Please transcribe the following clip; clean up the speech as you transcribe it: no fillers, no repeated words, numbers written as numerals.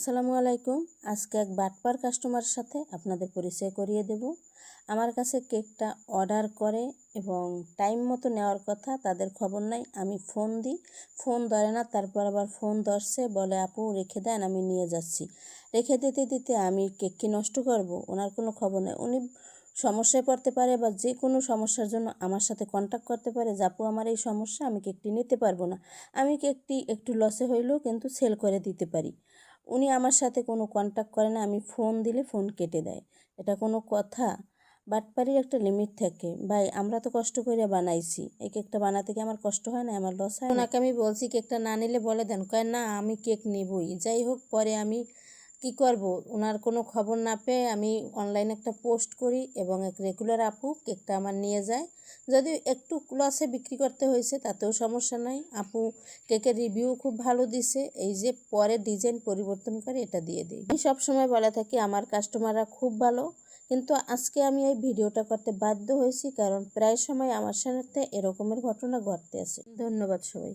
আসসালামু আলাইকুম। আজকে এক বাটপার কাস্টমারের সাথে আপনাদের পরিচয় করিয়ে দেব। আমার কাছে কেকটা অর্ডার করে এবং টাইম মতো নেওয়ার কথা, তাদের খবর নাই। আমি ফোন দিই, ফোন ধরে না, তারপর আবার ফোন ধরছে, বলে আপু রেখে দেন, আমি নিয়ে যাচ্ছি। রেখে দিতে দিতে আমি কেক কি নষ্ট করব? ওনার কোনো খবর নেই। উনি সমস্যায় পড়তে পারে বা যে কোনো সমস্যার জন্য আমার সাথে কন্ট্যাক্ট করতে পারে যে আপু আমার এই সমস্যা, আমি কেকটি নিতে পারবো না। আমি কেকটি একটু লসে হইলেও কিন্তু সেল করে দিতে পারি। উনি আমার সাথে কোনো কন্ট্যাক্ট করে না, আমি ফোন দিলে ফোন কেটে দেয়। এটা কোনো কথা? বাটপাড়ির একটা লিমিট থাকে। ভাই আমরা তো কষ্ট করে বানাইছি, এই কেকটা বানাতে কি আমার কষ্ট হয় না? আমার লস হয় না? ওনাকে আমি বলছি কেকটা না নিলে বলে দেন, কয় না আমি কেক নিবই। যাই হোক, পরে আমি কি করব, ওনার কোনো খবর না পেয়ে আমি অনলাইনে একটা পোস্ট করি এবং এক রেগুলার আপু কেকটা আমার নিয়ে যায়। যদি একটু লসে বিক্রি করতে হয়েছে তাতেও সমস্যা নাই, আপু কেকের রিভিউ খুব ভালো দিছে। এই যে পরে ডিজাইন পরিবর্তন করে এটা দিয়ে দিই। আমি সবসময় বলে থাকি আমার কাস্টমাররা খুব ভালো, কিন্তু আজকে আমি এই ভিডিওটা করতে বাধ্য হয়েছি কারণ প্রায় সময় আমার সাথে এরকমের ঘটনা ঘটতে আছে। ধন্যবাদ সবাই।